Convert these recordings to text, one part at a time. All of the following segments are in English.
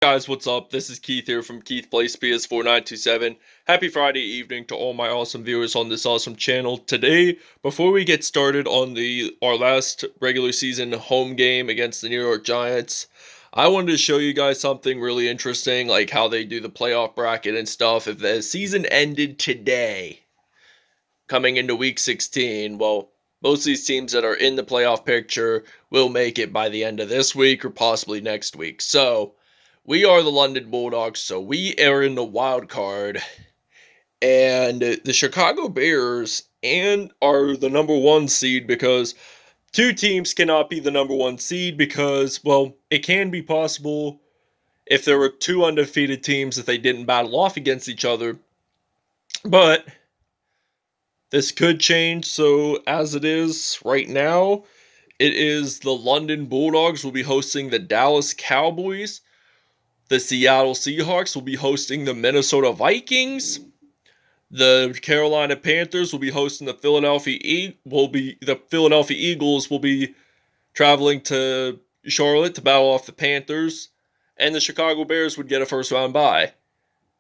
Guys, what's up? This is Keith here from Keith Plays PS4927. Happy Friday evening to all my awesome viewers on this awesome channel. Today, before we get started on our last regular season home game against the New York Giants, I wanted to show you guys something really interesting, like how they do the playoff bracket and stuff. If the season ended today, coming into week 16, well, most of these teams that are in the playoff picture will make it by the end of this week or possibly next week. So, we are the London Bulldogs, so we are in the wild card. And the Chicago Bears are the number one seed because two teams cannot be the number one seed because, well, it can be possible if there were two undefeated teams that they didn't battle off against each other. But this could change, so as it is right now, it is the London Bulldogs will be hosting the Dallas Cowboys. The Seattle Seahawks will be hosting the Minnesota Vikings. The Carolina Panthers will be hosting the Philadelphia Eagles will be traveling to Charlotte to battle off the Panthers, and the Chicago Bears would get a first round bye.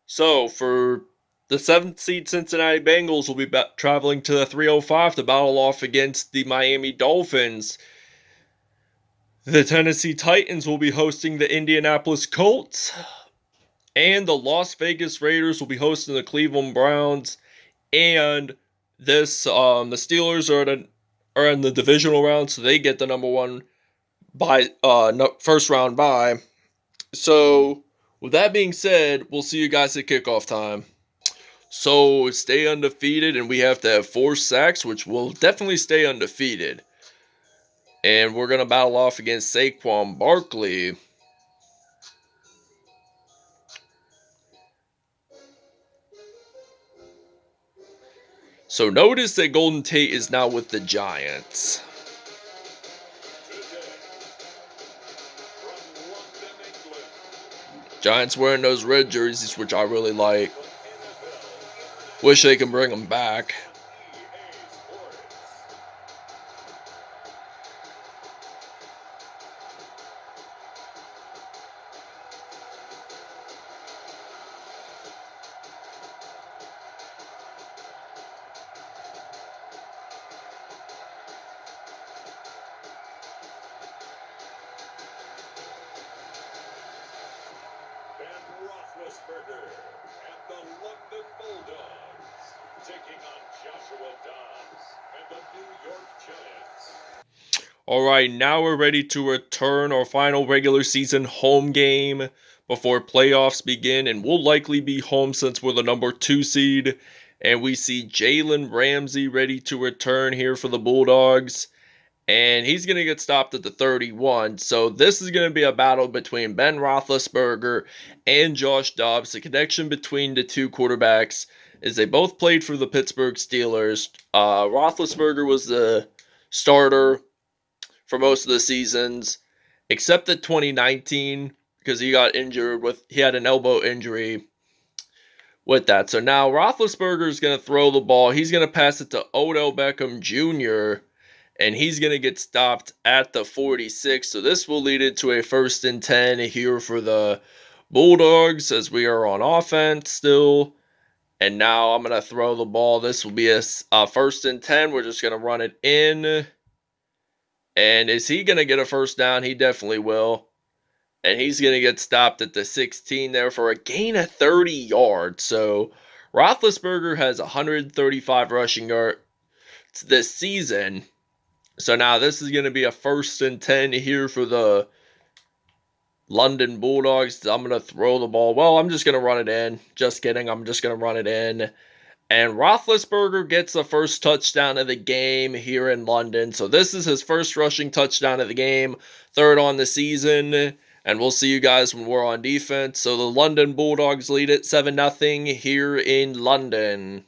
So for the 7th seed Cincinnati Bengals will be traveling to the 305 to battle off against the Miami Dolphins. The Tennessee Titans will be hosting the Indianapolis Colts. And the Las Vegas Raiders will be hosting the Cleveland Browns. And the Steelers are in the divisional round, so they get the number one first round bye. So with that being said, we'll see you guys at kickoff time. So stay undefeated, and we have to have 4 sacks, which will definitely stay undefeated. And we're going to battle off against Saquon Barkley. So notice that Golden Tate is now with the Giants. Giants wearing those red jerseys, which I really like. Wish they can bring them back. Roethlisberger and the London Bulldogs taking on Joshua Dobbs and the New York Giants. Alright, now we're ready to return our final regular season home game before playoffs begin, and we'll likely be home since we're the number 2 seed. And we see Jalen Ramsey ready to return here for the Bulldogs. And he's going to get stopped at the 31. So this is going to be a battle between Ben Roethlisberger and Josh Dobbs. The connection between the two quarterbacks is they both played for the Pittsburgh Steelers. Roethlisberger was the starter for most of the seasons, except the 2019 because he got injured he had an elbow injury with that. So now Roethlisberger is going to throw the ball. He's going to pass it to Odell Beckham Jr., and he's going to get stopped at the 46. So this will lead into a 1st and 10 here for the Bulldogs as we are on offense still. And now I'm going to throw the ball. This will be a 1st and 10. We're just going to run it in. And is he going to get a first down? He definitely will. And he's going to get stopped at the 16 there for a gain of 30 yards. So Roethlisberger has 135 rushing yards this season. So now this is going to be a 1st and 10 here for the London Bulldogs. I'm going to throw the ball. Well, I'm just going to run it in. Just kidding. I'm just going to run it in. And Roethlisberger gets the first touchdown of the game here in London. So this is his first rushing touchdown of the game. 3rd on the season. And we'll see you guys when we're on defense. So the London Bulldogs lead it 7-0 here in London.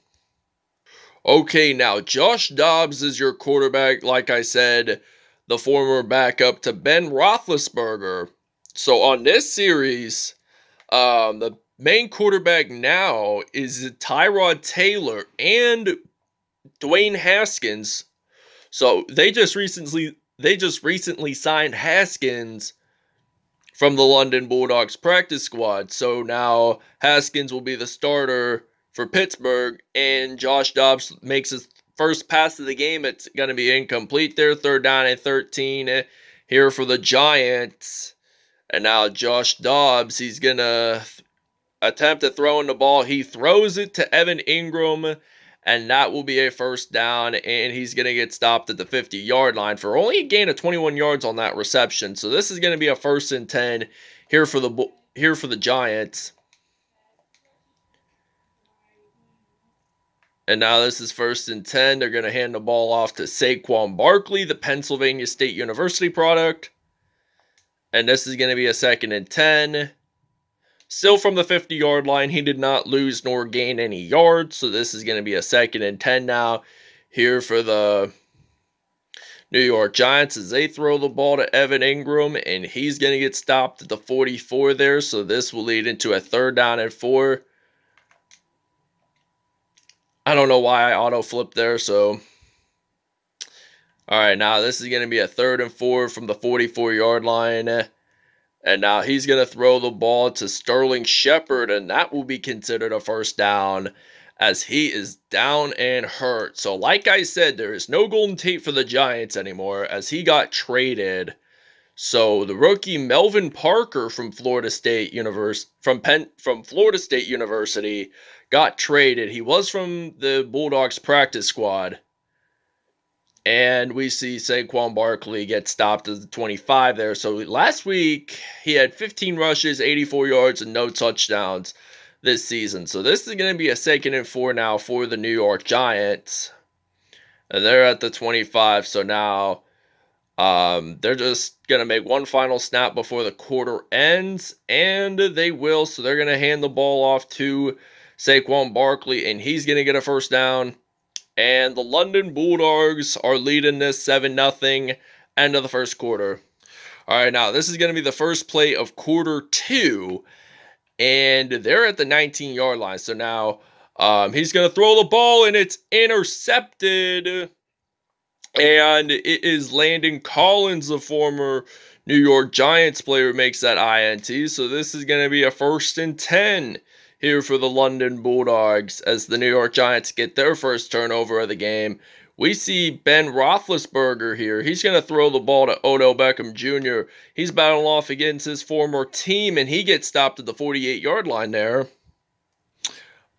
Okay, now Josh Dobbs is your quarterback, like I said, the former backup to Ben Roethlisberger. So on this series, the main quarterback now is Tyrod Taylor and Dwayne Haskins. So they just recently signed Haskins from the London Bulldogs practice squad. So now Haskins will be the starter for Pittsburgh, and Josh Dobbs makes his first pass of the game. It's going to be incomplete there. 3rd down and 13 here for the Giants. And now Josh Dobbs, he's going to attempt at throwing the ball. He throws it to Evan Ingram, and that will be a first down, and he's going to get stopped at the 50-yard line for only a gain of 21 yards on that reception. So this is going to be a 1st and 10 here for the Giants. And now this is 1st and 10. They're going to hand the ball off to Saquon Barkley, the Pennsylvania State University product. And this is going to be a 2nd and 10. Still from the 50-yard line. He did not lose nor gain any yards. So this is going to be a 2nd and 10 now here for the New York Giants as they throw the ball to Evan Ingram. And he's going to get stopped at the 44 there. So this will lead into a 3rd down and 4. I don't know why I auto-flipped there. So, all right, now this is going to be a 3rd and 4 from the 44-yard line. And now he's going to throw the ball to Sterling Shepard, and that will be considered a first down as he is down and hurt. So like I said, there is no Golden Tate for the Giants anymore as he got traded. So the rookie Melvin Parker from Florida State University got traded. He was from the Bulldogs practice squad. And we see Saquon Barkley get stopped at the 25 there. So last week, he had 15 rushes, 84 yards, and no touchdowns this season. So this is going to be a 2nd and 4 now for the New York Giants. And they're at the 25. So now they're just going to make one final snap before the quarter ends. And they will. So they're going to hand the ball off to Saquon Barkley. And he's going to get a first down. And the London Bulldogs are leading this 7-0 end of the first quarter. All right, now this is going to be the first play of quarter 2. And they're at the 19-yard line. So now he's going to throw the ball, and it's intercepted. And it is Landon Collins, the former New York Giants player, who makes that INT. So this is going to be a 1st and 10 here for the London Bulldogs as the New York Giants get their first turnover of the game. We see Ben Roethlisberger here. He's going to throw the ball to Odell Beckham Jr. He's battling off against his former team, and he gets stopped at the 48-yard line there.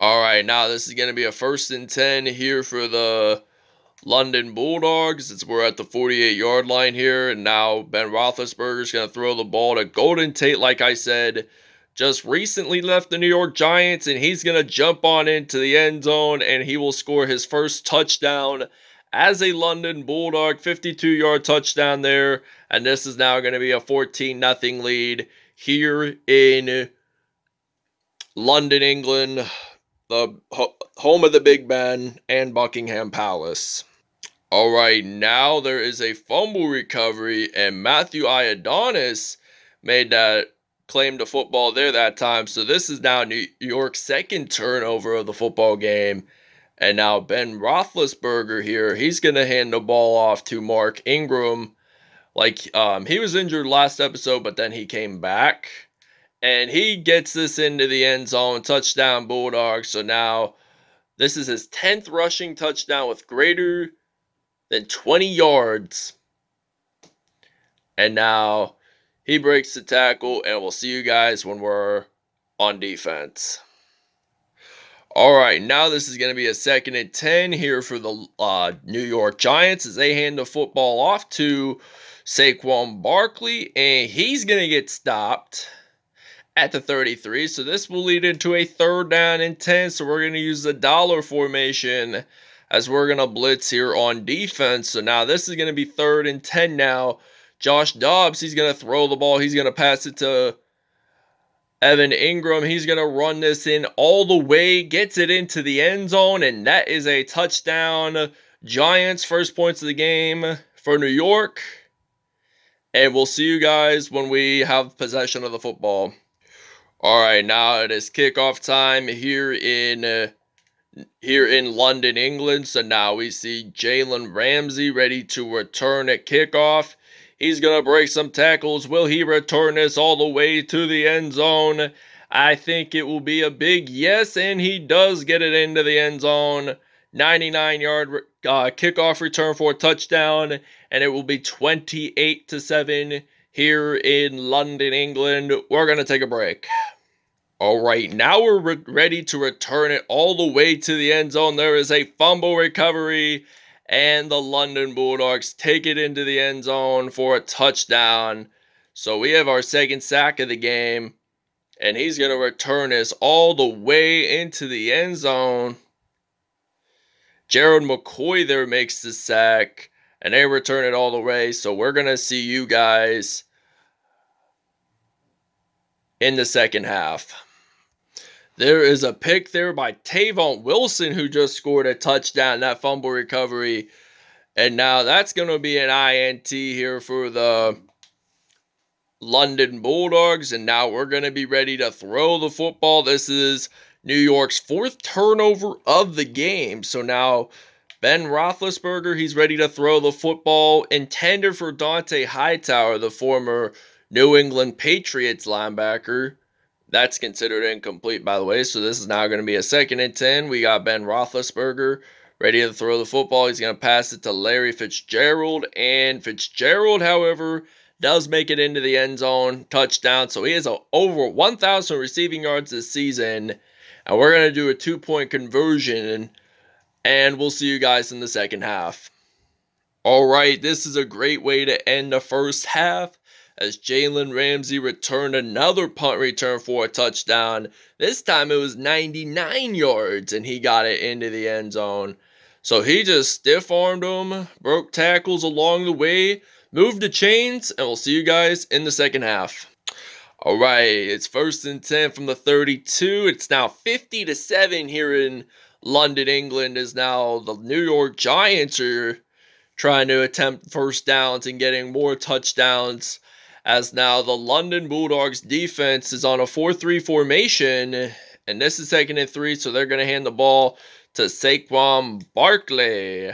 All right, now this is going to be a 1st and 10 here for the London Bulldogs. We're at the 48-yard line here, and now Ben Roethlisberger is going to throw the ball to Golden Tate, like I said. Just recently left the New York Giants, and he's going to jump on into the end zone, and he will score his first touchdown as a London Bulldog, 52-yard touchdown there, and this is now going to be a 14-0 lead here in London, England, the home of the Big Ben and Buckingham Palace. All right, now there is a fumble recovery, and Matthew Ioannidis made that claim to football there that time. So this is now New York's 2nd turnover of the football game. And now Ben Roethlisberger here, he's going to hand the ball off to Mark Ingram. Like, he was injured last episode, but then he came back. And he gets this into the end zone, touchdown Bulldogs. So now this is his 10th rushing touchdown with greater than 20 yards. And now he breaks the tackle, and we'll see you guys when we're on defense. All right, now this is going to be a 2nd and 10 here for the New York Giants as they hand the football off to Saquon Barkley, and he's going to get stopped at the 33. So this will lead into a 3rd down and 10. So we're going to use the dollar formation as we're going to blitz here on defense. So now this is going to be 3rd and 10 now. Josh Dobbs, he's going to throw the ball. He's going to pass it to Evan Ingram. He's going to run this in all the way, gets it into the end zone, and that is a touchdown. Giants, first points of the game for New York. And we'll see you guys when we have possession of the football. All right, now it is kickoff time here in London, England. So now we see Jalen Ramsey ready to return at kickoff. He's going to break some tackles. Will he return this all the way to the end zone? I think it will be a big yes, and he does get it into the end zone. 99-yard kickoff return for a touchdown, and it will be 28-7 here in London, England. We're going to take a break. All right, now we're ready to return it all the way to the end zone. There is a fumble recovery, and the London Bulldogs take it into the end zone for a touchdown. So we have our second sack of the game, and he's going to return this all the way into the end zone. Gerald McCoy there makes the sack, and they return it all the way. So we're going to see you guys in the second half. There is a pick there by Tavon Wilson, who just scored a touchdown, that fumble recovery. And now that's going to be an INT here for the London Bulldogs. And now we're going to be ready to throw the football. This is New York's fourth turnover of the game. So now Ben Roethlisberger, he's ready to throw the football. Intended for Dante Hightower, the former New England Patriots linebacker. That's considered incomplete, by the way. So this is now going to be a 2nd and 10. We got Ben Roethlisberger ready to throw the football. He's going to pass it to Larry Fitzgerald. And Fitzgerald, however, does make it into the end zone. Touchdown. So he has over 1,000 receiving yards this season. And we're going to do a 2-point conversion. And we'll see you guys in the second half. All right, this is a great way to end the first half, as Jalen Ramsey returned another punt return for a touchdown. This time it was 99 yards, and he got it into the end zone. So he just stiff-armed him, broke tackles along the way, moved the chains, and we'll see you guys in the second half. All right, it's 1st and 10 from the 32. It's now 50-7 here in London, England, as now the New York Giants are trying to attempt first downs and getting more touchdowns, as now the London Bulldogs defense is on a 4-3 formation, and this is 2nd and 3, so they're going to hand the ball to Saquon Barkley.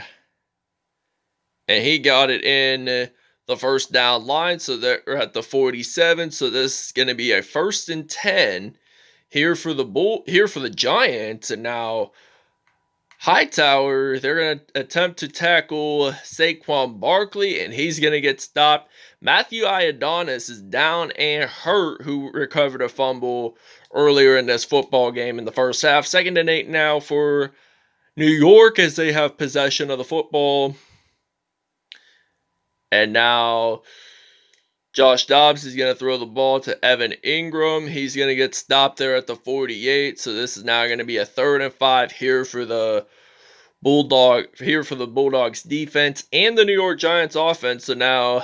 And he got it in the first down line, so they're at the 47, so this is going to be a 1st and 10 here for the Giants. And now Hightower, they're going to attempt to tackle Saquon Barkley, and he's going to get stopped. Matthew Iodonis is down and hurt, who recovered a fumble earlier in this football game in the first half. 2nd and 8 now for New York as they have possession of the football. And now Josh Dobbs is going to throw the ball to Evan Ingram. He's going to get stopped there at the 48. So this is now going to be a 3rd and 5 here for the Bulldogs defense and the New York Giants offense. So now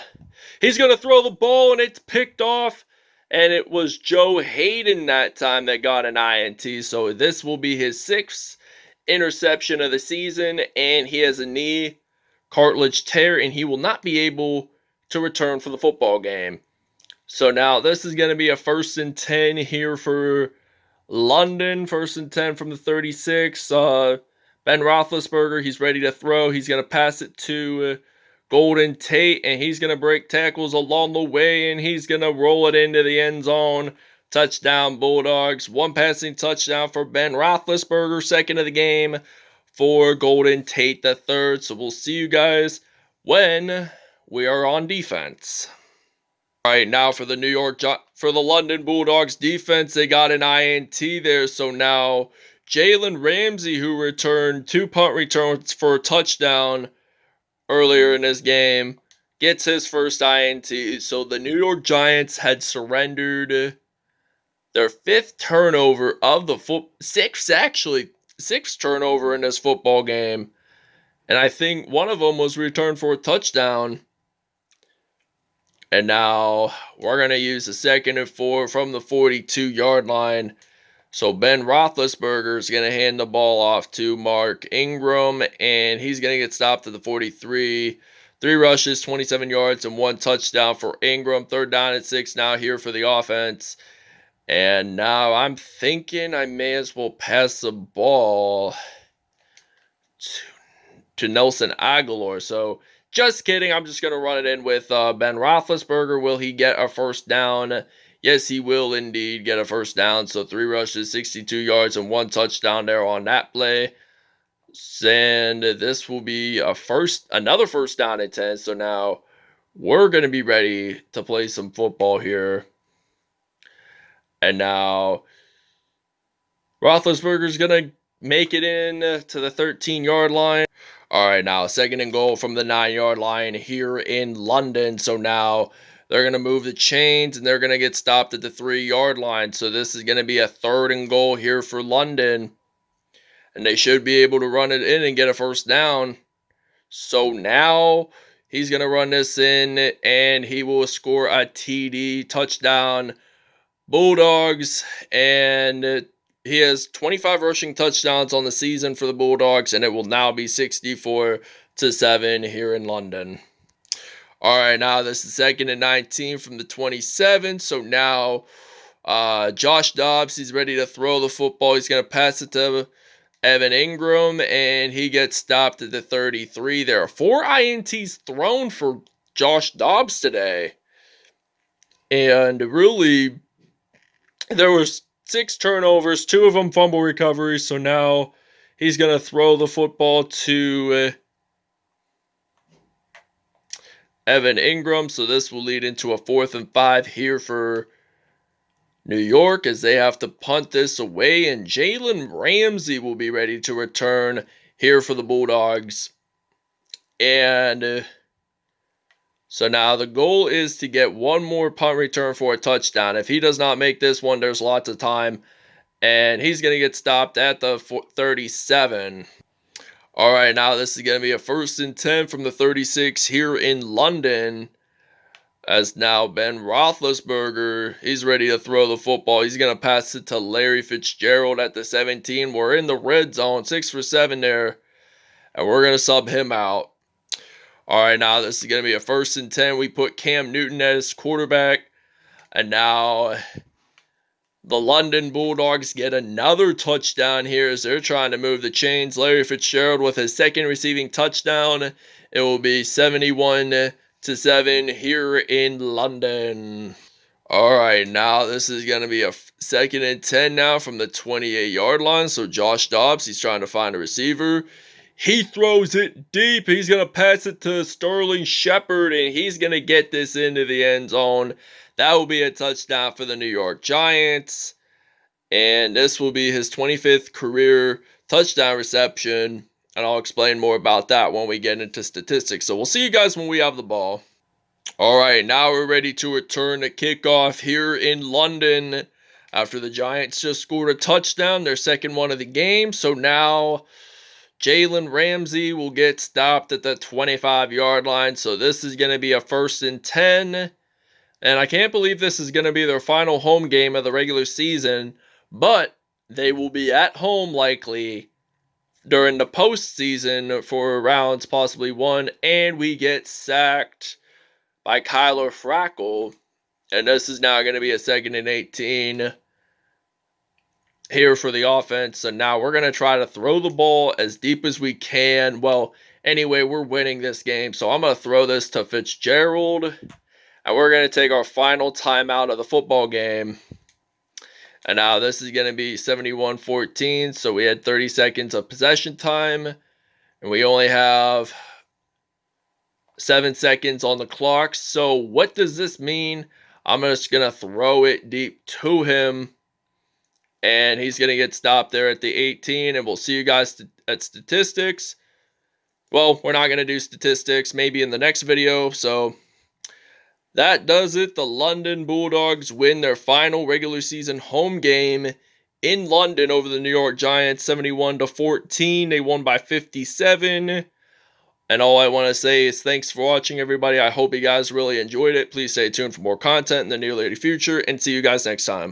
he's going to throw the ball, and it's picked off. And it was Joe Hayden that time that got an INT. So this will be his 6th interception of the season, and he has a knee cartilage tear, and he will not be able to return for the football game. So now this is going to be a 1st and 10 here for London. 1st and 10 from the 36. Ben Roethlisberger, he's ready to throw. He's going to pass it to Golden Tate, and he's going to break tackles along the way, and he's going to roll it into the end zone. Touchdown, Bulldogs. 1 passing touchdown for Ben Roethlisberger, 2nd of the game for Golden Tate the 3rd. So we'll see you guys when we are on defense. All right, now for the London Bulldogs defense, they got an INT there. So now Jalen Ramsey, who returned 2 punt returns for a touchdown earlier in this game, gets his first INT. So the New York Giants had surrendered their 5th turnover of the 6th turnover in this football game. And I think one of them was returned for a touchdown. And now we're going to use a 2nd and 4 from the 42-yard line. So Ben Roethlisberger is going to hand the ball off to Mark Ingram, and he's going to get stopped at the 43. 3 rushes, 27 yards, and 1 touchdown for Ingram. 3rd down and 6 now here for the offense. And now I'm thinking I may as well pass the ball to Nelson Aguilar. So Just kidding. I'm just going to run it in with Ben Roethlisberger. Will he get a first down? Yes, he will indeed get a first down. So 3 rushes, 62 yards, and 1 touchdown there on that play. And this will be another first down and 10. So now we're going to be ready to play some football here. And now Roethlisberger's going to make it in to the 13-yard line. All right, now 2nd and goal from the 9-yard line here in London. So now they're going to move the chains, and they're going to get stopped at the 3-yard line. So this is going to be a 3rd and goal here for London. And they should be able to run it in and get a first down. So now he's going to run this in, and he will score a TD touchdown. Bulldogs, and he has 25 rushing touchdowns on the season for the Bulldogs, and it will now be 64-7 here in London. All right, now this is 2nd and 19 from the 27. So now Josh Dobbs, he's ready to throw the football. He's going to pass it to Evan Ingram, and he gets stopped at the 33. There are 4 INTs thrown for Josh Dobbs today. And really, there was 6 turnovers, 2 of them fumble recoveries. So now he's going to throw the football to Evan Ingram. So this will lead into a 4th and 5 here for New York as they have to punt this away. And Jalen Ramsey will be ready to return here for the Bulldogs. And so now the goal is to get 1 more punt return for a touchdown. If he does not make this one, there's lots of time. And he's going to get stopped at the 37. All right, now this is going to be a 1st and 10 from the 36 here in London. As now Ben Roethlisberger, he's ready to throw the football. He's going to pass it to Larry Fitzgerald at the 17. We're in the red zone, 6 for 7 there. And we're going to sub him out. All right, now this is going to be a 1st and 10. We put Cam Newton as quarterback. And now the London Bulldogs get another touchdown here as they're trying to move the chains. Larry Fitzgerald with his 2nd receiving touchdown. It will be 71-7 here in London. All right, now this is going to be a 2nd and 10 now from the 28-yard line. So Josh Dobbs, he's trying to find a receiver. He throws it deep. He's going to pass it to Sterling Shepard, and he's going to get this into the end zone. That will be a touchdown for the New York Giants. And this will be his 25th career touchdown reception. And I'll explain more about that when we get into statistics. So we'll see you guys when we have the ball. All right, now we're ready to return the kickoff here in London. After the Giants just scored a touchdown, their 2nd one of the game. So now Jalen Ramsey will get stopped at the 25-yard line. So this is going to be a 1st and 10. And I can't believe this is going to be their final home game of the regular season. But they will be at home likely during the postseason for rounds possibly 1. And we get sacked by Kyler Fackrell. And this is now going to be a 2nd and 18 here for the offense. And now we're going to try to throw the ball as deep as we can. Well, anyway, we're winning this game. So I'm going to throw this to Fitzgerald. And we're going to take our final timeout of the football game. And now this is going to be 71-14. So we had 30 seconds of possession time. And we only have 7 seconds on the clock. So what does this mean? I'm just going to throw it deep to him. And he's going to get stopped there at the 18. And we'll see you guys at statistics. Well, we're not going to do statistics. Maybe in the next video. So that does it. The London Bulldogs win their final regular season home game in London over the New York Giants, 71-14. They won by 57. And all I want to say is thanks for watching, everybody. I hope you guys really enjoyed it. Please stay tuned for more content in the near future, and see you guys next time.